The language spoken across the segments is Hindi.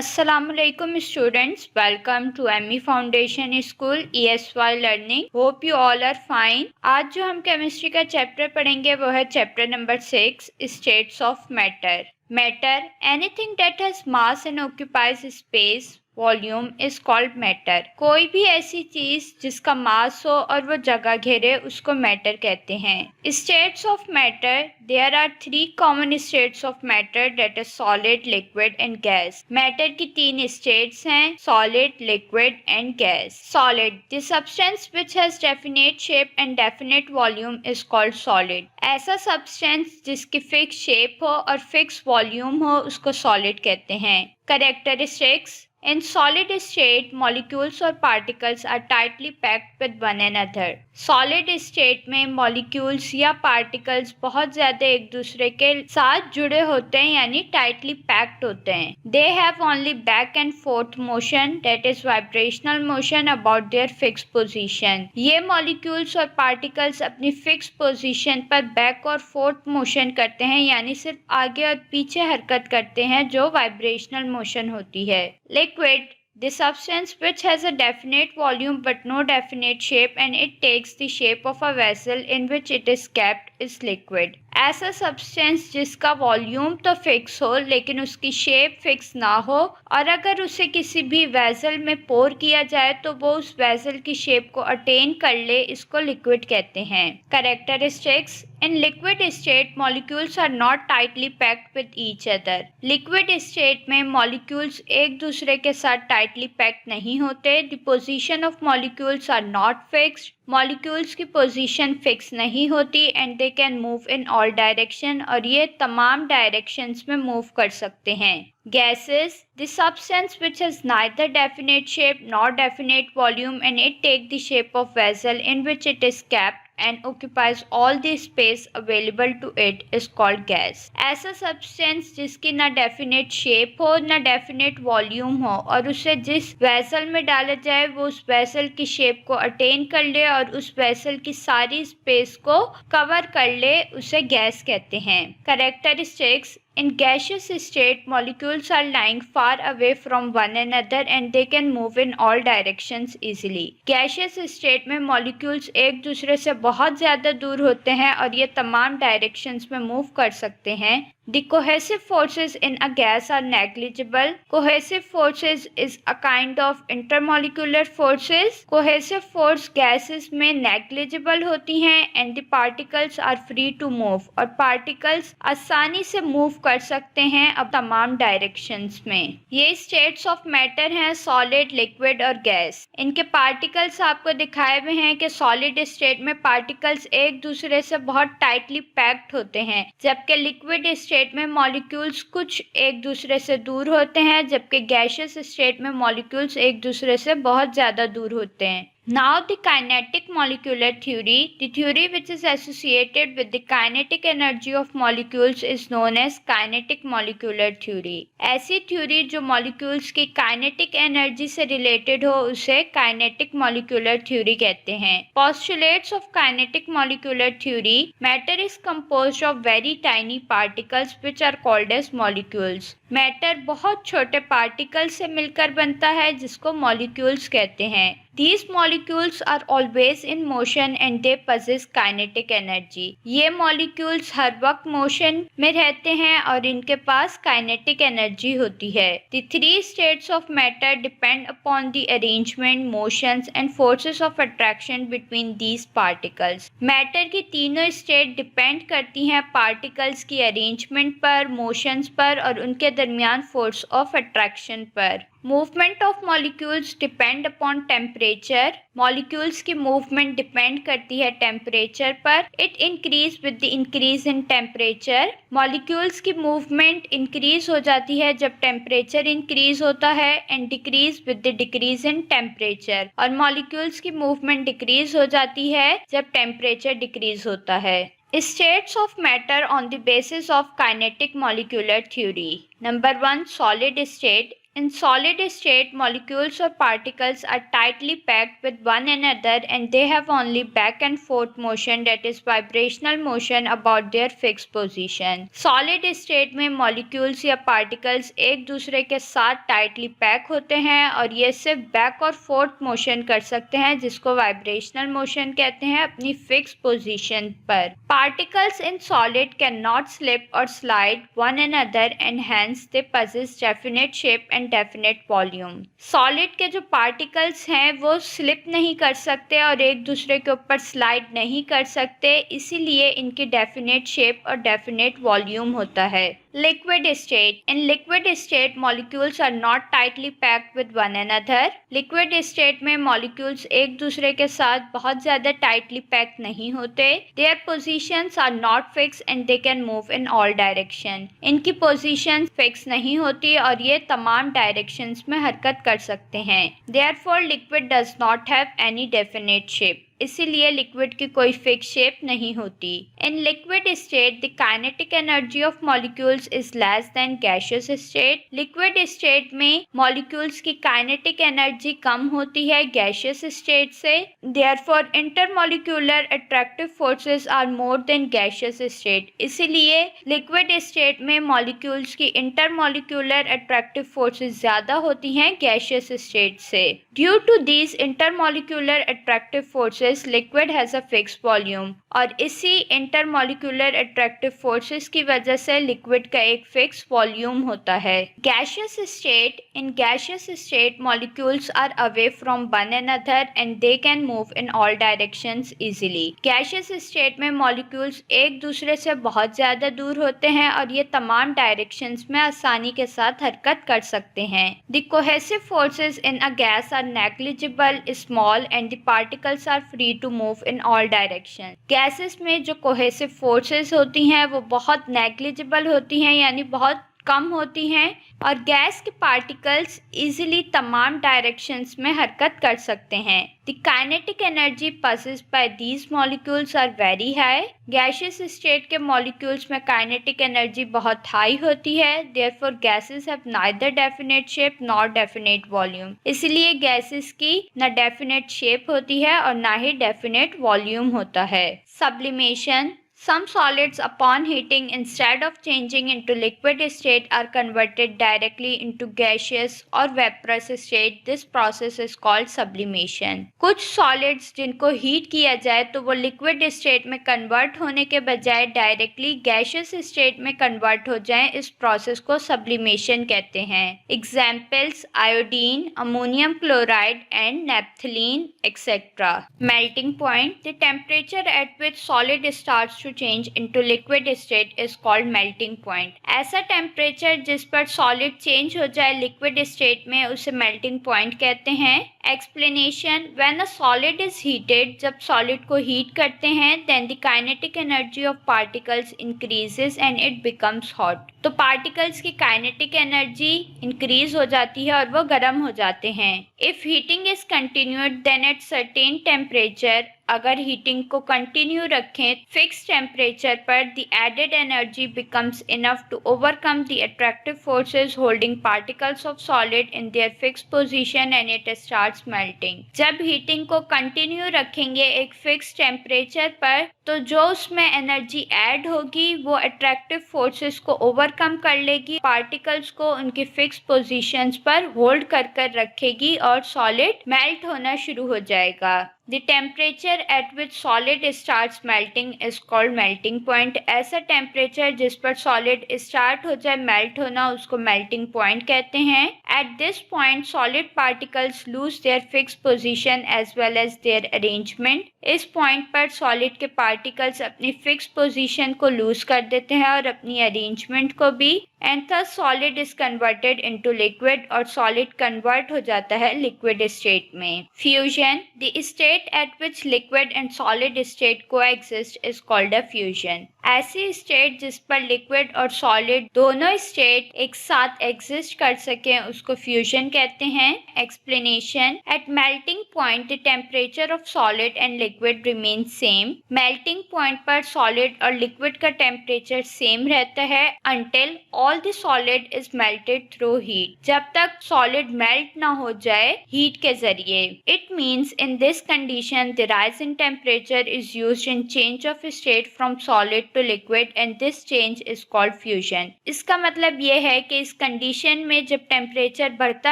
Assalamualaikum students, welcome to ME Foundation School ESY Learning. Hope you all are fine. आज जो हम केमिस्ट्री का चैप्टर पढ़ेंगे वो है chapter number 6 states of matter. Matter anything that has mass and occupies space volume is called matter. कोई भी ऐसी चीज जिसका मास हो और वो जगह घेरे उसको मैटर कहते हैं. States of matter, there are 3 common states of matter that is solid, liquid and gas. Matter की 3 स्टेट्स हैं, solid, liquid and gas. Solid, the substance which has definite shape and definite volume is called solid. ऐसा सब्सटेंस जिसकी फिक्स शेप हो और फिक्स वॉल्यूम हो उसको सॉलिड कहते हैं. Characteristics, in solid state, molecules or particles are tightly packed with one another. Solid state में molecules या particles बहुत ज़्यादा एक दूसरे के साथ जुड़े होते हैं यानी tightly packed होते हैं. They have only back and forth motion, that is vibrational motion about their fixed position. ये molecules और particles अपनी fixed position पर back और forth motion करते हैं यानी सिर्फ आगे और पीछे हरकत करते हैं जो vibrational motion होती है. Liquid, the substance which has a definite volume but no definite shape and it takes the shape of a vessel in which it is kept is liquid. ऐसा सब्सटेंस जिसका वॉल्यूम तो फिक्स हो लेकिन उसकी शेप फिक्स ना हो और अगर उसे किसी भी वेसल में पोर किया जाए तो वो उस वेसल की शेप को अटेन कर ले, इसको लिक्विड कहते हैं. Characteristics, in liquid state molecules are not tightly packed with each other. liquid state में molecules एक दूसरे के साथ tightly packed नहीं होते. the position of molecules are not fixed. molecules की position fix नहीं होती and they can move in all direction और ये तमाम directions में move कर सकते हैं. Gases, the substance which has neither definite shape nor definite volume and it take the shape of vessel in which it is kept and occupies all the space available to it is called gas. ऐसा सब्सटेंस जिसकी ना डेफिनेट शेप हो ना डेफिनेट वॉल्यूम हो और उसे जिस वेसल में डाला जाए वो उस वेसल की शेप को अटेन कर ले और उस वेसल की सारी स्पेस को कवर कर ले, उसे गैस कहते हैं. Characteristics, in gaseous state, molecules are lying far away from one another and they can move in all directions easily. Gaseous state में molecules एक दूसरे से बहुत ज़्यादा दूर होते हैं और ये तमाम directions में move कर सकते हैं. The cohesive forces in a gas are negligible. Cohesive forces is a kind of intermolecular forces. Cohesive force gases में negligible होती हैं and the particles are free to move. और particles आसानी से move कर सकते हैं अब तमाम directions में. ये states of matter हैं solid, liquid और gas. इनके particles आपको दिखाए हुए हैं कि solid state में particles एक दूसरे से बहुत tightly packed होते हैं जबकि liquid state में मॉलिक्यूल्स कुछ एक दूसरे से दूर होते हैं जबकि गैसियस स्टेट में मॉलिक्यूल्स एक दूसरे से बहुत ज़्यादा दूर होते हैं. Now the kinetic molecular theory, the theory which is associated with the kinetic energy of molecules is known as kinetic molecular theory. ऐसी थ्योरी जो मॉलिक्यूल्स की काइनेटिक एनर्जी से रिलेटेड हो उसे काइनेटिक मॉलिक्यूलर थ्योरी कहते हैं. Postulates of kinetic molecular theory, matter is composed of very tiny particles which are called as molecules. Matter बहुत छोटे पार्टिकल से मिलकर बनता है जिसको मॉलिक्यूल्स कहते हैं. These molecules are always in motion and they possess kinetic energy. ये molecules हर वक्त motion में रहते हैं और इनके पास kinetic energy होती है. The 3 states of matter depend upon the arrangement, motions and forces of attraction between these particles. Matter की तीनों state depend करती हैं particles की arrangement पर, motions पर और उनके दरमियान force of attraction पर. Movement of molecules depend upon temperature. Molecules की movement depend करती है temperature पर. It increase with the increase in temperature. Molecules की movement increase हो जाती है जब temperature increase होता है and decrease with the decrease in temperature. और molecules की movement decrease हो जाती है जब temperature decrease होता है. States of matter on the basis of kinetic molecular theory. Number 1, solid state. In solid state, molecules or particles are tightly packed with one another and they have only back and forth motion, that is vibrational motion about their fixed position. Solid state में molecules या particles एक दूसरे के साथ tightly pack होते हैं और ये सिर्फ back और forth motion कर सकते हैं, जिसको vibrational motion कहते हैं अपनी fixed position पर. Particles in solid cannot slip or slide one another and hence they possess definite shape and definite volume. Solid के जो पार्टिकल्स हैं वो स्लिप नहीं कर सकते और एक दूसरे के ऊपर स्लाइड नहीं कर सकते, इसीलिए इनकी डेफिनेट शेप और डेफिनेट वॉल्यूम होता है. Liquid state. In liquid state, molecules are not tightly packed with one another. Liquid state में molecules एक दूसरे के साथ बहुत ज़्यादा tightly packed नहीं होते. Their positions are not fixed and they can move in all direction. इनकी positions fix नहीं होती और ये तमाम directions में हरकत कर सकते हैं. Therefore, liquid does not have any definite shape. इसीलिए लिक्विड की कोई फिक्स शेप नहीं होती. In liquid state the kinetic energy of molecules is less than gaseous state. Liquid state में मॉलिक्यूल्स की काइनेटिक एनर्जी कम होती है गैसियस स्टेट से. Therefore intermolecular attractive forces are more than gaseous state. इसीलिए लिक्विड स्टेट में मॉलिक्यूल्स की इंटरमॉलिक्यूलर अट्रैक्टिव फोर्सेस ज्यादा होती हैं गैसियस स्टेट से. Due to these intermolecular attractive forces liquid has a fix volume. और इसी इंटरमॉलिक्यूलर अट्रैक्टिव फोर्सेस की वजह से लिक्विड का एक फिक्स वॉल्यूम होता है. Gaseous state. In gaseous state molecules are away from one another and they can move in all directions easily. Gaseous state में मॉलिक्यूल्स एक दूसरे से बहुत ज्यादा दूर होते हैं और ये तमाम डायरेक्शंस में आसानी के साथ हरकत कर सकते हैं. The cohesive forces in a gas are negligible small and the particles are free to move in all direction. Gases में जो कोहेसिव फोर्सेस होती हैं वो बहुत नेग्लिजिबल होती हैं, यानी बहुत कम होती हैं और गैस के पार्टिकल्स इजीली तमाम डायरेक्शंस में हरकत कर सकते हैं. The kinetic energy possessed by these molecules are very high. Gaseous state के मॉलिक्यूल्स में काइनेटिक एनर्जी बहुत हाई होती है. Therefore gases have neither definite shape nor definite volume. इसलिए गैसेस की न डेफिनेट शेप होती है और ना ही डेफिनेट वॉल्यूम होता है. Sublimation. Some solids upon heating instead of changing into liquid state are converted directly into gaseous or vaporous state. This process is called sublimation. कुछ solids जिनको heat किया जाए तो वो liquid state में convert होने के बजाय directly gaseous state में convert हो जाएं, इस process को sublimation कहते हैं. Examples: iodine, ammonium chloride and naphthalene, etc. Melting point. The temperature at which solid starts to change into liquid state is called melting point. ऐसा टेम्परेचर जिस पर सॉलिड चेंज हो जाए लिक्विड स्टेट में उसे मेल्टिंग पॉइंट कहते हैं. Explanation. When a solid is heated, जब सॉलिड को हीट करते हैं, then the kinetic energy of particles increases and it becomes hot. तो पार्टिकल्स की काइनेटिक एनर्जी इंक्रीज हो जाती है और वो गर्म हो जाते हैं. If heating is continued then at certain temperature, अगर हीटिंग को कंटिन्यू रखें फिक्स टेम्परेचर पर, the added energy becomes enough to overcome the attractive forces holding particles of solid in their fix position and it starts melting. जब हीटिंग को कंटिन्यू रखेंगे एक फिक्स टेम्परेचर पर, तो जो उसमें एनर्जी ऐड होगी वो अट्रैक्टिव फोर्सेस को ओवरकम कर लेगी, पार्टिकल्स को उनकी फिक्स पोजीशंस पर होल्ड कर रखेगी और सॉलिड मेल्ट होना शुरू हो जाएगा. The temperature at which solid starts melting is called melting point. ऐसा टेम्परेचर जिस पर सॉलिड स्टार्ट हो जाए मेल्ट होना उसको मेल्टिंग पॉइंट कहते हैं. At this point solid particles lose their fixed position as well as their arrangement. इस पॉइंट पर सॉलिड के पार्टिकल्स अपनी फिक्स पोजीशन को लूज कर देते हैं और अपनी अरेंजमेंट को भी. And thus solid is converted into liquid और solid convert हो जाता है liquid state में. Fusion. The state at which liquid and solid state coexist is called a fusion. ऐसी स्टेट जिस पर लिक्विड और सॉलिड दोनों स्टेट एक साथ एग्जिस्ट कर सके उसको फ्यूजन कहते हैं. Explanation. At melting point the temperature of solid and liquid remain same. Melting point पर सॉलिड और लिक्विड का टेम्परेचर सेम रहता है until all all the solid is melted through heat. जब तक solid melt ना हो जाए heat के जरिए. It means in this condition the rise in temperature is used in change of state from solid to liquid and this change is called fusion. इसका मतलब ये है कि इस कंडीशन में जब टेम्परेचर बढ़ता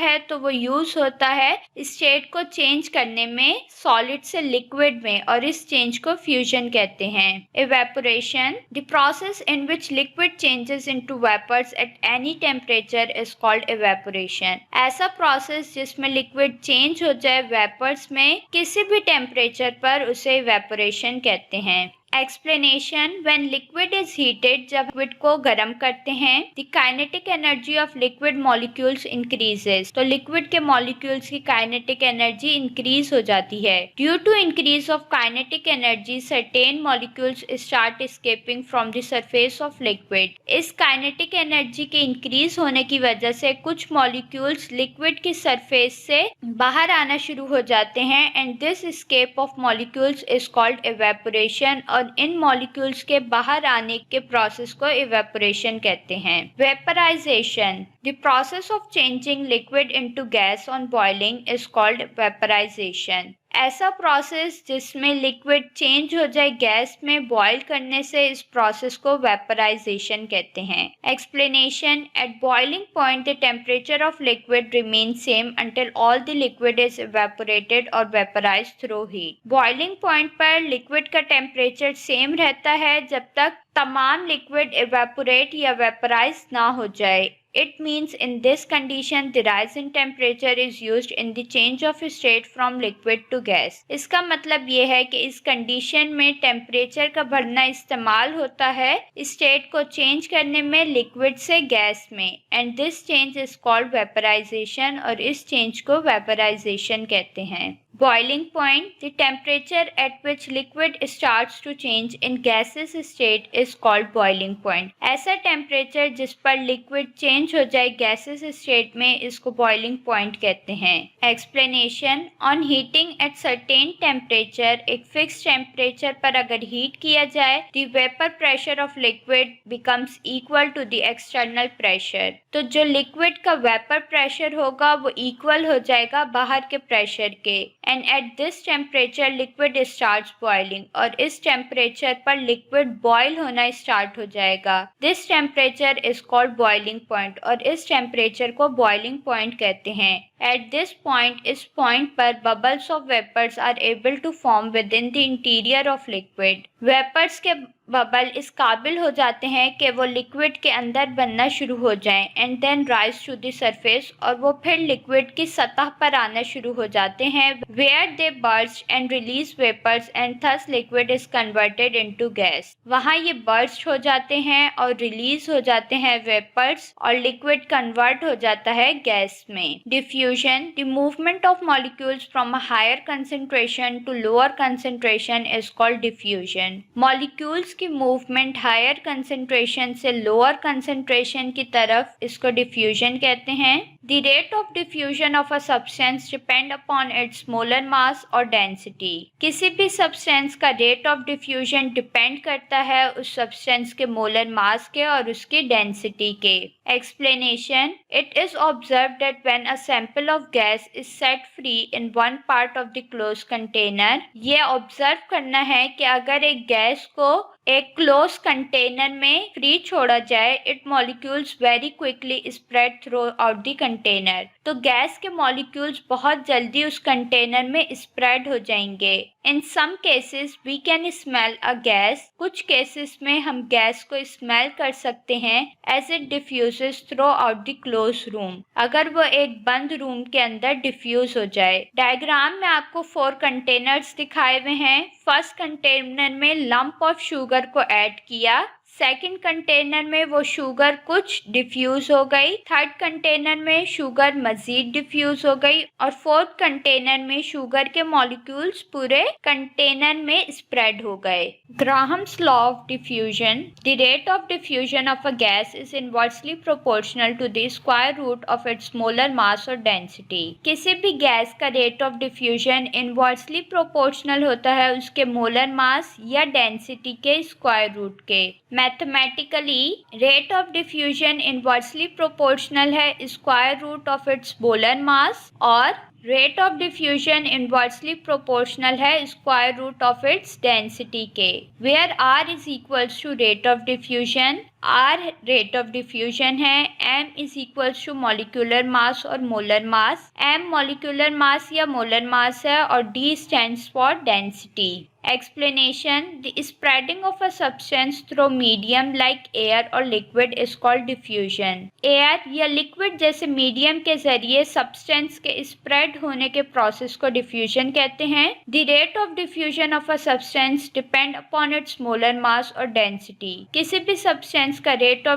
है तो वो यूज होता है स्टेट को चेंज करने में सॉलिड से लिक्विड में और इस चेंज को फ्यूजन कहते हैं. Evaporation, the process in which liquid changes into vapours at any temperature is called evaporation. ऐसा प्रोसेस जिसमें लिक्विड चेंज हो जाए वेपर्स में किसी भी टेम्परेचर पर उसे इवेपोरेशन कहते हैं. Explanation, when liquid is heated, जब लिक्विड को गर्म करते हैं the kinetic energy of liquid molecules increases. तो लिक्विड के मॉलिक्यूल्स की काइनेटिक एनर्जी इंक्रीज हो जाती है. Due to increase of kinetic energy certain molecules start escaping from the surface of liquid. इस काइनेटिक एनर्जी के इंक्रीज होने की वजह से कुछ मॉलिक्यूल्स लिक्विड की सरफेस से बाहर आना शुरू हो जाते हैं and this escape of molecules is called evaporation. और इन मॉलिक्यूल्स के बाहर आने के प्रोसेस को इवेपोरेशन कहते हैं. Vaporisation, the process of changing liquid into gas on boiling is called vaporisation. ऐसा प्रोसेस जिसमें लिक्विड चेंज हो जाए गैस में बॉईल करने से इस प्रोसेस को वेपराइजेशन कहते हैं. Explanation, at boiling point the temperature of liquid remain same until all the liquid is evaporated और vaporised through heat. Boiling point पर लिक्विड का टेम्परेचर सेम रहता है जब तक तमाम लिक्विड इवेपोरेट या वेपराइज ना हो जाए. It means in this condition the rise in temperature is used in the change of state from liquid to gas. इसका मतलब ये है कि इस कंडीशन में टेम्परेचर का बढ़ना इस्तेमाल होता है स्टेट को चेंज करने में लिक्विड से गैस में and this change is called vaporisation और इस चेंज को वेपराइजेशन कहते हैं. Boiling point, the temperature at which liquid starts to change in gaseous state is called boiling point. ऐसा टेम्परेचर जिस पर लिक्विड चेंज हो जाए गैसेस स्टेट में इसको बॉइलिंग पॉइंट कहते हैं. Explanation, on heating at certain temperature, एक फिक्स टेम्परेचर पर अगर हीट किया जाए the vapour pressure of liquid becomes equal to the external pressure. तो जो लिक्विड का वेपर प्रेशर होगा वो इक्वल हो जाएगा बाहर के प्रेशर के and at this temperature liquid starts boiling और इस टेम्परेचर पर लिक्विड बॉयल होना स्टार्ट हो जाएगा. This temperature is called boiling point और इस टेम्परेचर को बॉइलिंग पॉइंट कहते हैं. At this point, इस पॉइंट पर bubbles of vapors are able to form within the interior of liquid. Vapours के बबल इस काबिल हो जाते हैं कि वो लिक्विड के अंदर बनना शुरू हो जाएं and then rise to the surface और वो फिर लिक्विड की सतह पर आना शुरू हो जाते हैं where they burst and release vapours and thus liquid is converted into gas. वहाँ ये बर्स्ट हो जाते हैं और रिलीज हो जाते हैं वेपर्स और लिक्विड कन्वर्ट हो जाता है गैस में. Diffusion, the movement of molecules from a higher concentration to lower concentration is called diffusion. Molecules की मूवमेंट हायर कंसंट्रेशन से लोअर कंसंट्रेशन की तरफ इसको डिफ्यूजन कहते हैं. The rate of diffusion of a substance depend upon its molar mass और डेंसिटी. किसी भी सब्सटेंस का रेट ऑफ डिफ्यूजन डिपेंड करता है उस सब्सटेंस के मोलर मास के और उसकी डेंसिटी के. Explanation, it is observed that when a sample of gas is set free in one part of the close container. ये ऑब्जर्व करना है कि अगर एक गैस को एक क्लोज कंटेनर में फ्री छोड़ा जाए it molecules very quickly spread throughout the container. तो गैस के मॉलिक्यूल्स बहुत जल्दी उस कंटेनर में स्प्रेड हो जाएंगे. In some cases we can smell a gas. कुछ केसेस में हम गैस को स्मेल कर सकते हैं as it diffuses throughout the close room. अगर वो एक बंद रूम के अंदर डिफ्यूज हो जाए. डायग्राम में आपको 4 कंटेनर्स दिखाए हुए हैं. फर्स्ट कंटेनर में लंप ऑफ शुगर को ऐड किया. सेकंड कंटेनर में वो शुगर कुछ डिफ्यूज हो गई. थर्ड कंटेनर में शुगर मजीद डिफ्यूज हो गई और फोर्थ कंटेनर में शुगर के मॉलिक्यूल्स पूरे कंटेनर में स्प्रेड हो गए. Graham's law of diffusion, the rate of diffusion of a gas is inversely proportional to the square root of its molar mass और डेंसिटी. किसी भी गैस का rate of diffusion inversely proportional होता है उसके मोलर मास या डेंसिटी के स्क्वायर रूट के. Mathematically rate of diffusion inversely proportional है square root of its molar mass, और rate of diffusion inversely proportional है square root of its density के, where R is equals to rate of diffusion. R rate of diffusion है, M is equals to molecular mass और molar mass, M molecular mass या मोलर मास है और D stands for density. Explanation: The spreading of a substance through medium like air or liquid is called diffusion. Air या liquid जैसे medium के जरिए substance के spread होने के process को diffusion कहते हैं। The rate of diffusion of a substance depend upon its molar mass और density. किसी भी substance का rate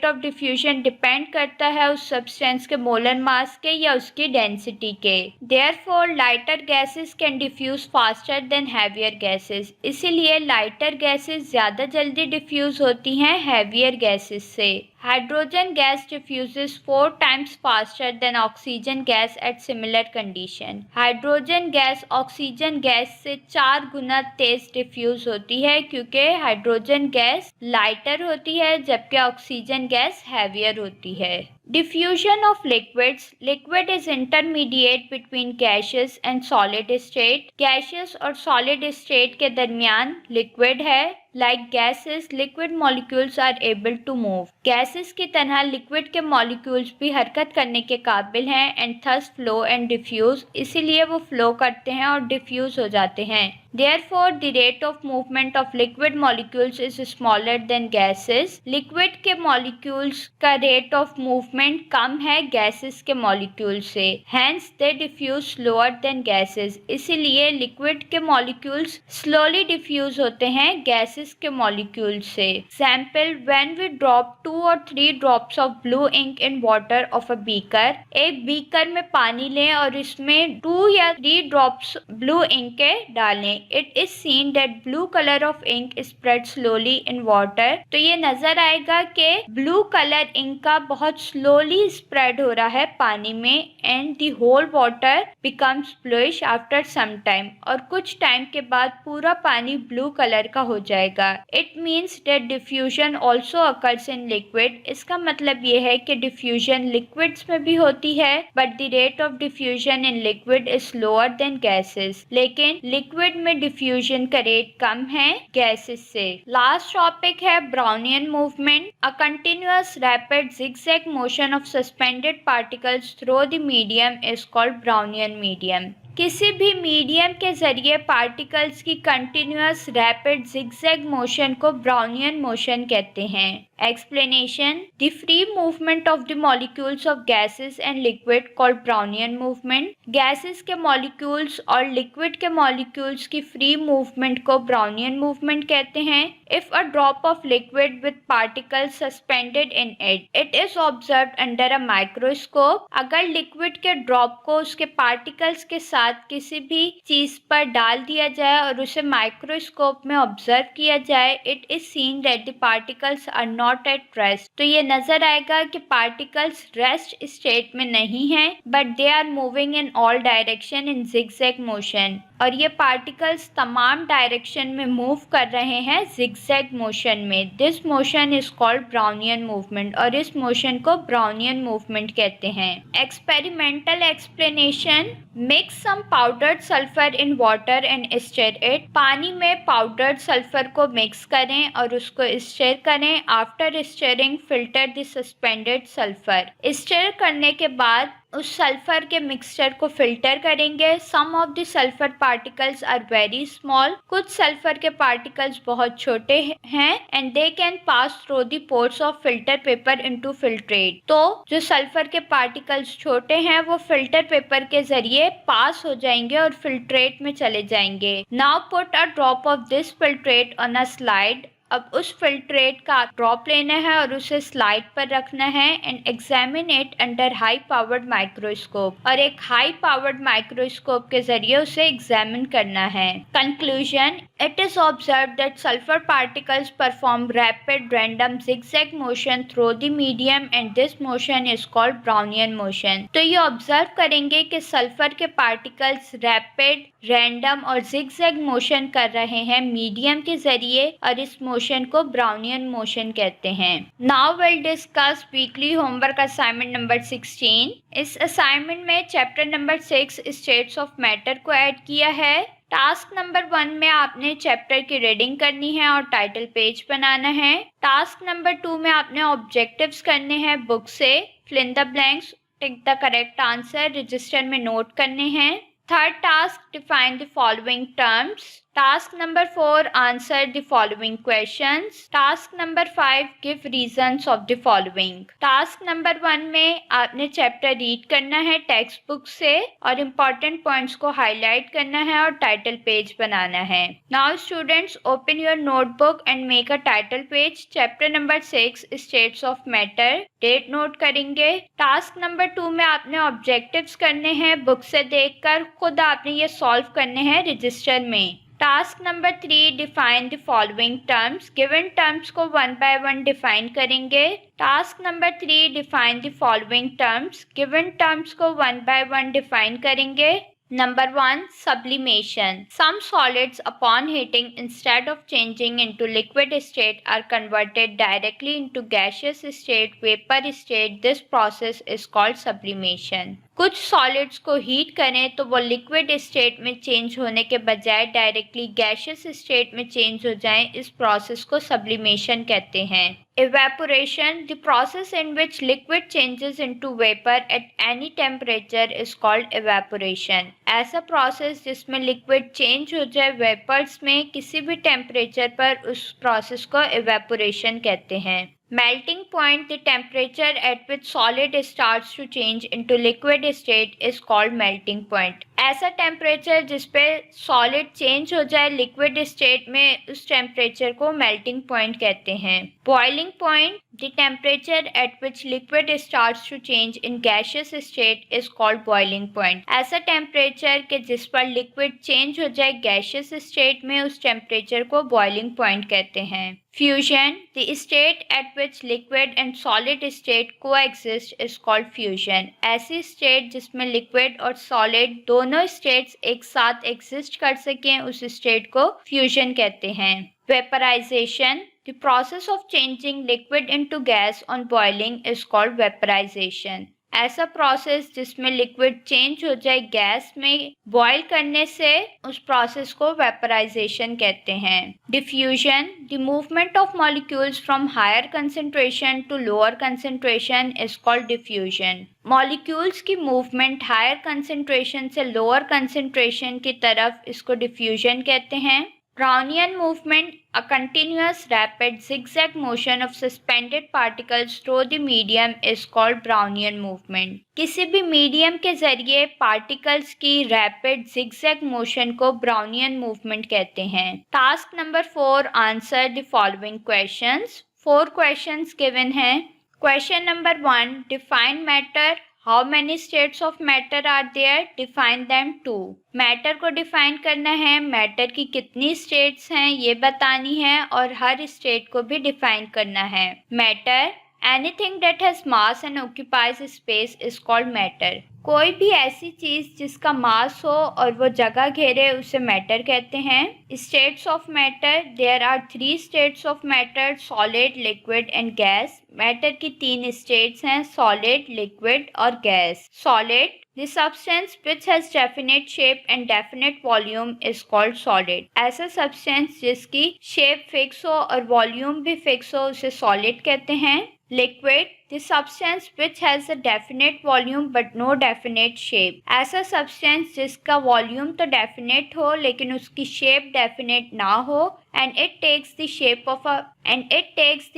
of diffusion डिपेंड करता है उस सब्सटेंस के मोलर मास के या उसकी डेंसिटी के। Therefore lighter gases can diffuse faster than heavier gases, इसीलिए लाइटर गैसेस ज़्यादा जल्दी डिफ्यूज होती हैं हैवियर गैसेस से। Hydrogen gas diffuses 4 times faster than oxygen gas at similar condition. Hydrogen gas oxygen gas से 4 गुना तेज डिफ्यूज होती है क्योंकि हाइड्रोजन गैस लाइटर होती है जबकि ऑक्सीजन गैस हैवियर होती है। Diffusion of liquids. Liquid is intermediate between gaseous and solid state. Gaseous और solid state के दरमियान liquid है। Like gases, liquid molecules are able to move. Gases की तरह liquid के molecules भी हरकत करने के काबिल हैं and thus flow and diffuse. इसीलिए वो flow करते हैं और diffuse हो जाते हैं। Therefore, the rate of movement of liquid molecules is smaller than gases. Liquid के molecules का rate of movement कम है gases के molecules से। Hence, they diffuse slower than gases. इसीलिए liquid के molecules slowly diffuse होते हैं gases के molecules से। Example: when we drop 2 or 3 drops of blue ink in water of a beaker. एक beaker में पानी लें और इसमें 2 या 3 drops blue ink के डालें। It is seen that blue color of ink spreads slowly in water. तो ये नजर आएगा कि blue color ink का बहुत slowly spread हो रहा है पानी में and the whole water becomes bluish after some time. और कुछ टाइम के बाद पूरा पानी blue color का हो जाएगा। It means that diffusion also occurs in liquid. इसका मतलब ये है कि diffusion liquids में भी होती है but the rate of diffusion in liquid is lower than gases. लेकिन liquid में डिफ्यूजन का रेट कम है गैसेस से। लास्ट टॉपिक है Brownian movement. A continuous rapid zigzag motion of suspended particles through the medium is called Brownian medium. किसी भी मीडियम के जरिए पार्टिकल्स की कंटिन्यूअस रैपिड zigzag मोशन को ब्राउनियन मोशन कहते हैं। Explanation: The free movement of the molecules of gases and liquid called Brownian movement. Gases के molecules और liquid के molecules की free movement को Brownian movement कहते हैं। If a drop of liquid with particles suspended in it, it is observed under a microscope. अगर liquid के drop को उसके particles के साथ किसी भी चीज पर डाल दिया जाए और उसे माइक्रोस्कोप में ऑब्जर्व किया जाए, it is seen that the particles are not at rest. तो ये नजर आएगा कि पार्टिकल्स रेस्ट स्टेट में नहीं हैं but they are moving in all direction in zigzag motion, और ये पार्टिकल्स तमाम डायरेक्शन में मूव कर रहे हैं zigzag मोशन में। This motion is called Brownian movement और इस मोशन को ब्राउनियन मूवमेंट कहते हैं। Experimental explanation: mix some powdered sulphur in water and stir it. पानी में पाउडर्ड सल्फर को मिक्स करें और उसको स्टिर करें। After stirring filter the suspended sulphur. Stir करने के बाद उस सल्फर के मिक्सचर को फिल्टर करेंगे। Some of the sulphur particles are very small. कुछ सल्फर के पार्टिकल्स बहुत छोटे हैं and they can pass through the pores of filter paper into filtrate. तो जो सल्फर के पार्टिकल्स छोटे हैं वो फिल्टर पेपर के जरिए पास हो जाएंगे और फिल्ट्रेट में चले जाएंगे। Now put a drop of this filtrate on a slide अब उस फिल्ट्रेट का ड्रॉप लेना है और उसे स्लाइड पर रखना है and examine it under high powered microscope, और एक हाई पावर्ड माइक्रोस्कोप के जरिए उसे एग्जामिन करना है। Conclusion, it is observe that sulphur particles perform rapid random zigzag motion through the medium and this motion is called Brownian motion. तो ये ऑब्जर्व करेंगे कि सल्फर के पार्टिकल्स रैपिड, रैंडम और zigzag मोशन कर रहे हैं मीडियम के जरिए, और इस मोशन को ब्राउनियन मोशन कहते हैं। Now will discuss weekly homework assignment number 16। इस असाइनमेंट में chapter number 6 states of matter को ऐड किया है। टास्क नंबर 1 में आपने चैप्टर की रीडिंग करनी है और टाइटल पेज बनाना है। टास्क नंबर 2 में आपने ऑब्जेक्टिव्स करने हैं बुक से, fill in the blanks, tick the correct answer, register में नोट करने हैं। Third task, define the following terms. Task number 4, answer the following questions. Task number 5, give reasons of the following. Task number 1 में आपने चैप्टर रीड करना है टेक्स्ट बुक से और इम्पोर्टेंट पॉइंट्स को हाईलाइट करना है और टाइटल पेज बनाना है। Now students, open your notebook and make a title page. Chapter number 6 states of matter, date note करेंगे। टास्क नंबर 2 में आपने ऑब्जेक्टिव्स करने हैं बुक से देखकर, खुद आपने ये सॉल्व करने हैं रजिस्टर में। Task number 3, define the following terms. Given terms को 1 बाय 1 डिफाइन करेंगे। Task number 3, define the following terms. Given terms को 1 बाय 1 डिफाइन करेंगे। Number 1, sublimation. Some solids upon heating instead of changing into liquid state are converted directly into gaseous state, vapor state. This process is called sublimation. कुछ सॉलिड्स को हीट करें तो वो लिक्विड स्टेट में चेंज होने के बजाय डायरेक्टली गैशियस स्टेट में चेंज हो जाएं, इस प्रोसेस को सब्लिमेशन कहते हैं। Evaporation, the process in which liquid changes into vapor at any temperature is called evaporation. ऐसा प्रोसेस जिसमें लिक्विड चेंज हो जाए वेपर्स में किसी भी टेम्परेचर पर, उस प्रोसेस को evaporation कहते हैं। Melting point, the temperature at which solid starts to change into liquid state is called melting point. ऐसा टेम्परेचर जिस पे सॉलिड चेंज हो जाए लिक्विड स्टेट में, उस टेम्परेचर को मेल्टिंग पॉइंट कहते हैं। Boiling point, the temperature at which liquid starts to change in gaseous state is called boiling point. ऐसा टेम्परेचर के जिस पर लिक्विड चेंज हो जाए गैशियस स्टेट में, उस टेम्परेचर को बॉइलिंग पॉइंट कहते हैं। Fusion, the state eight which liquid and solid state coexist is called fusion. ऐसी स्टेट जिसमें लिक्विड और सॉलिड दोनों स्टेट्स एक साथ एग्जिस्ट कर सकें, उस स्टेट को फ्यूजन कहते हैं। Vaporisation, the process of changing liquid into gas on boiling is called vaporisation. ऐसा प्रोसेस जिसमें लिक्विड चेंज हो जाए गैस में बॉईल करने से, उस प्रोसेस को वेपराइजेशन कहते हैं। Diffusion, the movement of molecules from higher concentration to lower concentration is called diffusion. Molecules की मूवमेंट हायर कंसंट्रेशन से लोअर कंसंट्रेशन की तरफ, इसको डिफ्यूजन कहते हैं। Brownian movement, a continuous rapid zigzag motion of suspended particles through the medium is called Brownian movement. किसी भी मीडियम के जरिए पार्टिकल्स की रैपिड zigzag मोशन को ब्राउनियन मूवमेंट कहते हैं। Task number 4, answer the following questions. 4 questions given हैं। Question number 1, define matter. How many states of matter are there? Define them too. Matter को डिफाइन करना है, मैटर की कितनी स्टेट्स हैं ये बतानी है, और हर स्टेट को भी डिफाइन करना है। Matter, anything that has mass and occupies space is called matter. कोई भी ऐसी चीज जिसका मास हो और वो जगह घेरे, उसे मैटर कहते हैं। States of matter, there are 3 states of matter, solid, liquid and gas. Matter की 3 स्टेट्स हैं, सॉलिड, लिक्विड और gas. Solid, the substance which has definite shape and definite volume is called solid. ऐसा सब्सटेंस जिसकी शेप फिक्स हो और वॉल्यूम भी फिक्स हो, उसे सॉलिड कहते हैं। Liquid, the substance which has a definite volume but no definite shape. ऐसा सब्सटेंस जिसका वॉल्यूम तो डेफिनेट हो लेकिन उसकी शेप डेफिनेट ना हो, and it takes the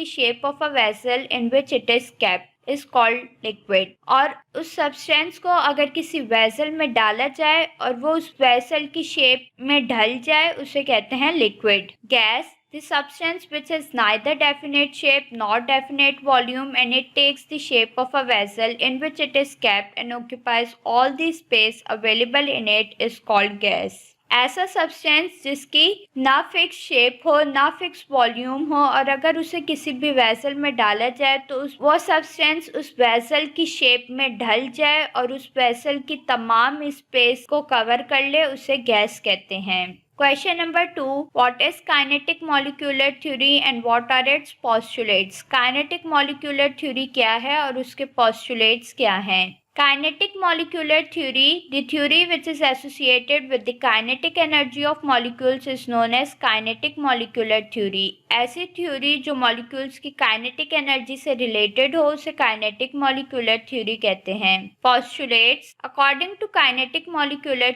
shape of a vessel in which it is kept is called liquid. और उस सब्सटेंस को अगर किसी वेसल में डाला जाए और वो उस वेसल की शेप में ढल जाए, उसे कहते हैं liquid. Gas, The substance which has neither definite shape nor definite volume and it takes the shape of a vessel in which it is kept and occupies all the space available in it is called gas. ऐसा सब्सटेंस जिसकी ना फिक्स शेप हो ना फिक्स वॉल्यूम हो और अगर उसे किसी भी वेसल में डाला जाए तो वो सब्सटेंस उस वेसल की शेप में ढल जाए और उस वेसल की तमाम स्पेस को कवर कर ले, उसे गैस कहते हैं। Question number 2. What is kinetic molecular theory and what are its postulates? Kinetic molecular theory क्या है और उसके postulates क्या हैं? Kinetic molecular theory, the theory which is associated with the kinetic energy of molecules is known as kinetic molecular theory. ऐसी थ्योरी जो मॉलिक्यूल्स की काइनेटिक एनर्जी से रिलेटेड हो उसे काइनेटिक मॉलिक्यूलर थ्योरी कहते हैं। Postulates, according to kinetic molecular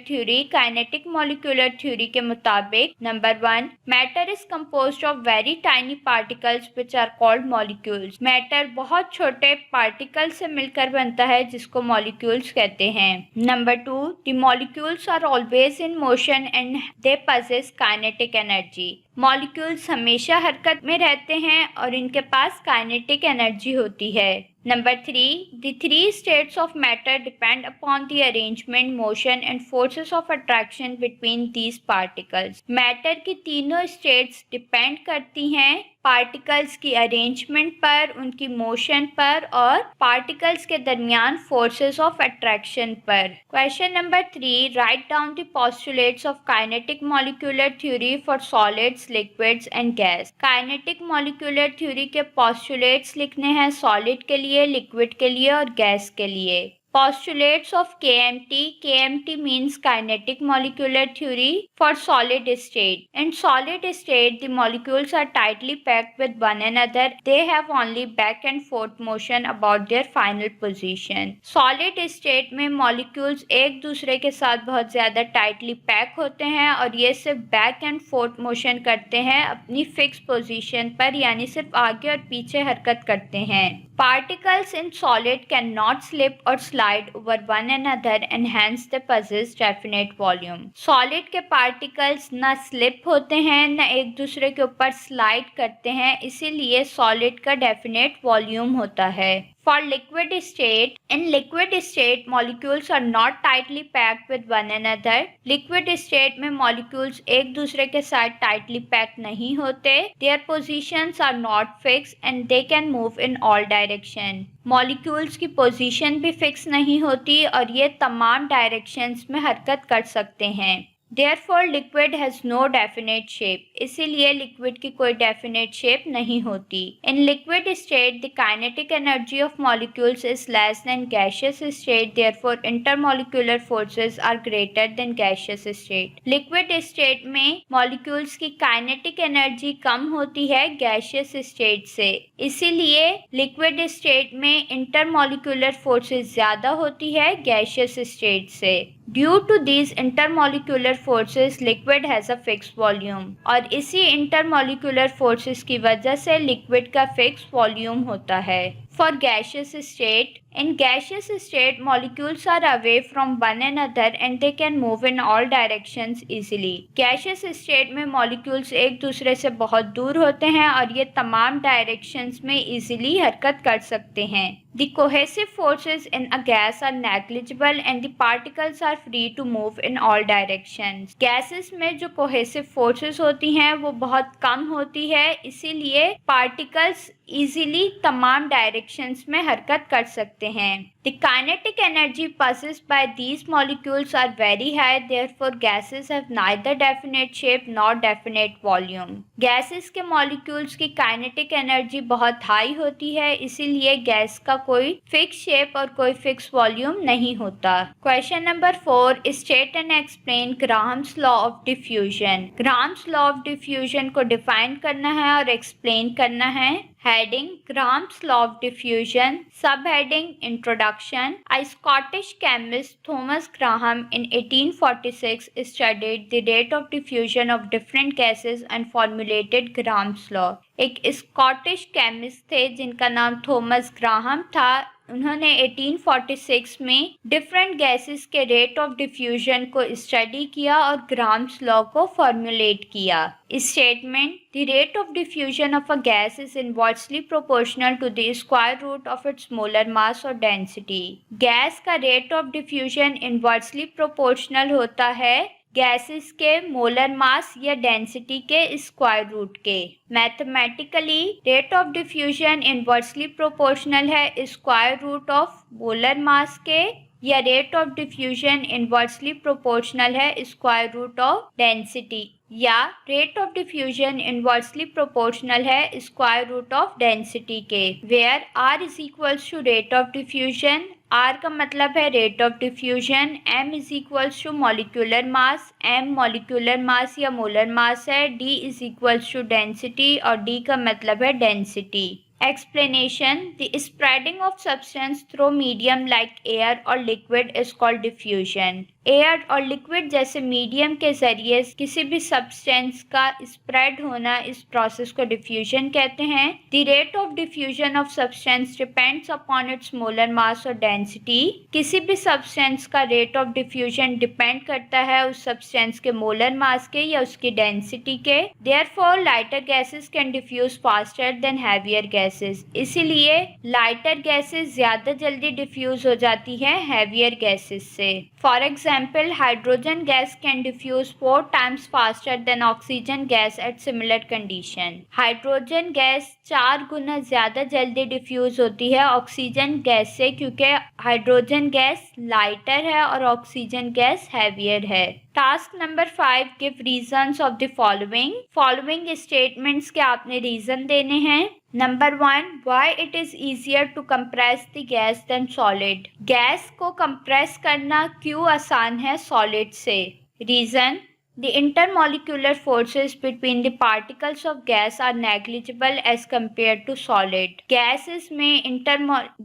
theory के मुताबिक number 1, matter is composed of very tiny particles which are called molecules. Matter बहुत छोटे पार्टिकल से मिलकर बनता है जिसको मॉलिक्यूल्स कहते हैं। Number 2, the molecules are always in motion and they possess kinetic energy. Molecules हमेशा हरकत में रहते हैं और इनके पास काइनेटिक एनर्जी होती है। Number 3, the three states of matter depend upon the arrangement, motion and forces of attraction between these particles. Matter की तीनों स्टेट्स डिपेंड करती हैं पार्टिकल्स की अरेंजमेंट पर, उनकी मोशन पर और पार्टिकल्स के दरमियान फोर्सेस ऑफ अट्रैक्शन पर। Question number 3, write down the postulates of kinetic molecular theory for solids, liquids and gas. Kinetic molecular theory के पोस्टुलेट्स लिखने हैं सॉलिड के लिए, लिक्विड के लिए और गैस के लिए। Postulates of KMT. KMT means kinetic molecular theory for solid state. In solid state, the molecules are tightly packed with one another. They have only back and forth motion about their final position. Solid state में molecules एक दूसरे के साथ बहुत ज़्यादा tightly pack होते हैं और ये सिर्फ back and forth motion करते हैं अपनी fixed position पर, यानी सिर्फ आगे और पीछे हरकत करते हैं। Particles in solid cannot slip or slide over one another and hence they possess definite volume. Solid के particles न slip होते हैं न एक दूसरे के ऊपर slide करते हैं, इसीलिए solid का definite volume होता है। For liquid state, in liquid state molecules are not tightly packed with one another. Liquid state में molecules एक दूसरे के साथ tightly packed नहीं होते। Their positions are not fixed and they can move in all direction. Molecules की position भी fix नहीं होती और ये तमाम directions में हरकत कर सकते हैं। Therefore, liquid has no definite shape. इसीलिए liquid की कोई definite shape नहीं होती। In liquid state, the kinetic energy of molecules is less than gaseous state. Therefore, intermolecular forces are greater than gaseous state. Liquid state में molecules की kinetic energy कम होती है gaseous state से। इसीलिए liquid state में intermolecular forces ज़्यादा होती है gaseous state से। Due to these intermolecular forces, liquid has a fixed volume. और इसी intermolecular forces की वजह से liquid का fixed volume होता है। For gaseous state, in gaseous state, molecules are away from one another and they can move in all directions easily. Gaseous state में molecules एक दूसरे से बहुत दूर होते हैं और ये तमाम directions में easily हरकत कर सकते हैं। The cohesive forces in a gas are negligible and the particles are free to move in all directions. Gases में जो cohesive forces होती हैं वो बहुत कम होती है, इसीलिए particles easily तमाम directions में हरकत कर सकते हैं। The kinetic energy passes by these molecules are very high, therefore gases have neither definite shape nor definite volume. Gases के molecules की kinetic energy बहुत high होती है, इसीलिए गैस का कोई fixed shape और कोई fixed volume नहीं होता। Question number 4, state and explain Graham's law of diffusion. Graham's law of diffusion को define करना है और explain करना है। Heading, Graham's law of diffusion. Subheading, introduction. A Scottish chemist, Thomas Graham, in 1846 studied the rate of diffusion of different gases and formulated Graham's law. एक स्कॉटिश केमिस्ट थे जिनका नाम थॉमस ग्राहम था। उन्होंने 1846 में डिफरेंट गैसेस के रेट ऑफ डिफ्यूजन को स्टडी किया और ग्राम्स लॉ को फॉर्मुलेट किया। Statement: the rate of diffusion of a gas is inversely proportional to the square root of its molar mass और डेंसिटी। गैस का rate of diffusion inversely proportional होता है गैसेस के मोलर मास या डेंसिटी के स्क्वायर रूट के। Mathematically rate of diffusion inversely proportional है square root of molar mass के, या rate of diffusion inversely proportional है स्क्वायर रूट ऑफ डेंसिटी, या rate of diffusion inversely proportional है स्क्वायर रूट ऑफ डेंसिटी के। Where R is equals to rate of diffusion, R का मतलब है rate of diffusion, M is equals to molecular mass, M molecular mass या मोलर मास है, D is equals to density और D का मतलब है density. Explanation: the spreading of substance through medium like air or liquid is called diffusion. Air और लिक्विड जैसे मीडियम के जरिए किसी भी सब्सटेंस का स्प्रेड होना, इस प्रोसेस को डिफ्यूजन कहते हैं। The rate of diffusion of substance depends upon its molar mass और डेंसिटी। किसी भी सब्सटेंस का रेट ऑफ डिफ्यूजन डिपेंड करता है उस सब्सटेंस के मोलर मास के या उसकी डेंसिटी के। Therefore lighter gases can diffuse faster than heavier gases. इसीलिए लाइटर गैसेस ज्यादा जल्दी डिफ्यूज हो जाती है हैवियर गैसेस से। For example, hydrogen gas can diffuse 4 times faster than oxygen gas at similar condition. Hydrogen gas 4 गुना ज़्यादा जल्दी डिफ्यूज होती है ऑक्सीजन गैस से, क्योंकि हाइड्रोजन गैस लाइटर है और ऑक्सीजन गैस हैवियर है। Task number 5, give reasons of the following statements के आपने रीजन देने हैं। Number 1, why it is easier to compress the gas than solid. Gas को कंप्रेस करना क्यों आसान है सॉलिड से। Reason: The intermolecular forces between the particles of gas are negligible as compared to solid. Gases में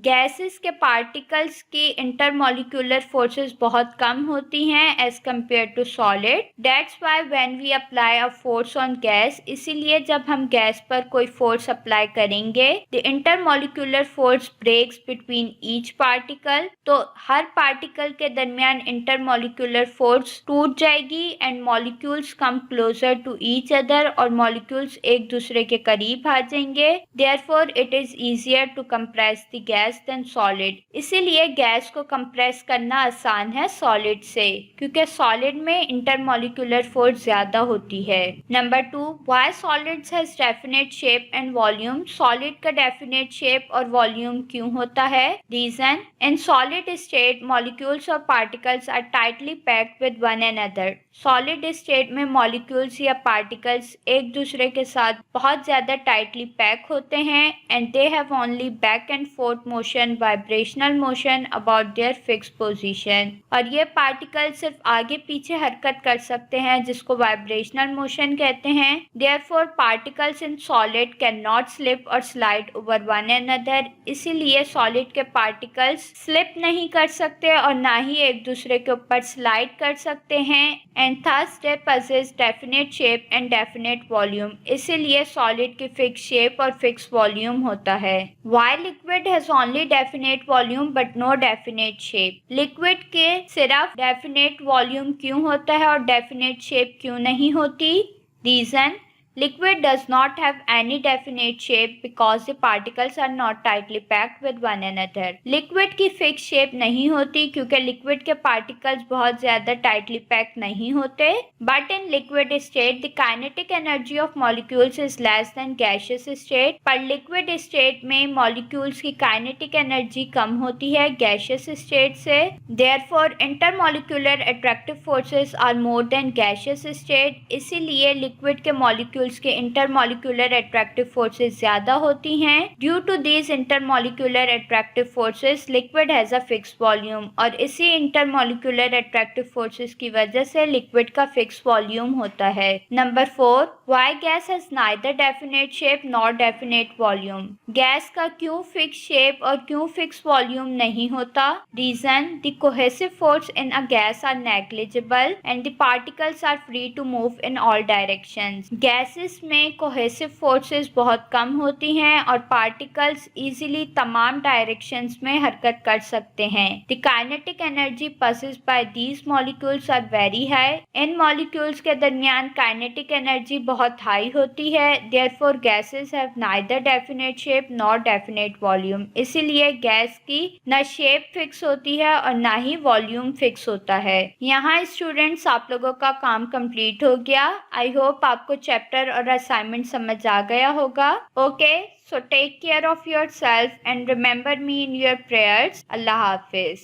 gases के particles की intermolecular forces बहुत कम होती हैं as compared to solid. That's why when we apply a force on gas, इसीलिए जब हम गैस पर कोई force apply करेंगे, the intermolecular force breaks between each particle. तो हर particle के दरमियान intermolecular force टूट जाएगी and molecules come closer to each other और molecules एक दूसरे के करीब आ जाएंगे। Therefore, it is easier to compress the gas than solid. इसीलिए गैस को कंप्रेस करना आसान है सॉलिड से, क्योंकि सॉलिड में इंटरमोलिकुलर फोर्स ज्यादा होती है। Number 2, why solids has definite shape and volume? Solid का डेफिनेट शेप और वॉल्यूम क्यों होता है? Reason: in solid state molecules or particles are tightly packed with one another. Solid state में मॉलिक्यूल्स या पार्टिकल्स एक दूसरे के साथ बहुत ज़्यादा टाइटली पैक होते हैं and they have only back and fourth motion, vibrational motion about their fix position. और ये पार्टिकल सिर्फ आगे पीछे हरकत कर सकते हैं, जिसको वाइब्रेशनल मोशन कहते हैं। Therefore particles in solid can not slip और स्लाइड ओवर वन अनदर। इसीलिए सॉलिड के पार्टिकल्स स्लिप नहीं कर सकते और ना ही एक दूसरे के ऊपर स्लाइड कर सकते हैं and thus they possess definite shape and definite volume. इसीलिए सॉलिड की फिक्स शेप और फिक्स वॉल्यूम होता है। Why liquid has only definite volume but no definite shape? Liquid के सिर्फ डेफिनेट वॉल्यूम क्यों होता है और डेफिनेट शेप क्यों नहीं होती? Reason: liquid does not have any definite shape because the particles are not tightly packed with one another. Liquid की फिक्स शेप नहीं होती क्योंकि लिक्विड के पार्टिकल्स बहुत ज्यादा टाइटली पैक नहीं होते। But in liquid state the kinetic energy of molecules is less than gaseous state. पर लिक्विड स्टेट में मॉलिक्यूल्स की काइनेटिक एनर्जी कम होती है गैसियस स्टेट से। Therefore intermolecular attractive forces are more than gaseous state. इसीलिए लिक्विड के मॉलिक्यूल्स के इंटरमॉलिक्यूलर अट्रैक्टिव फोर्सेस ज्यादा होती हैं। Due to these intermolecular attractive forces liquid has a fix volume. और इसी इंटरमॉलिक्यूलर अट्रैक्टिव फोर्सेस की वजह से लिक्विड का फिक्स वॉल्यूम होता है। Number 4, why gas has neither definite shape nor definite volume. Gas का क्यों फिक्स शेप और क्यों फिक्स वॉल्यूम नहीं होता? Reason: the cohesive force in a gas are negligible and the particles are free to move in all directions. Gas gases में कोहेसिव फोर्सेस बहुत कम होती हैं और पार्टिकल्स इजीली तमाम डायरेक्शंस में हरकत कर सकते हैं। The kinetic energy passes by these molecules are very high. इन मॉलिक्यूल्स के दरमियान काइनेटिक एनर्जी बहुत हाई होती है। Therefore gases have neither definite shape nor definite volume. इसीलिए गैस की न शेप फिक्स होती है और ना ही वॉल्यूम फिक्स होता है। यहाँ स्टूडेंट्स आप लोगों का काम कंप्लीट हो गया। आई होप आपको चैप्टर और असाइनमेंट समझ आ गया होगा। Okay, so take care of your self and remember me in your prayers. Allah Hafiz.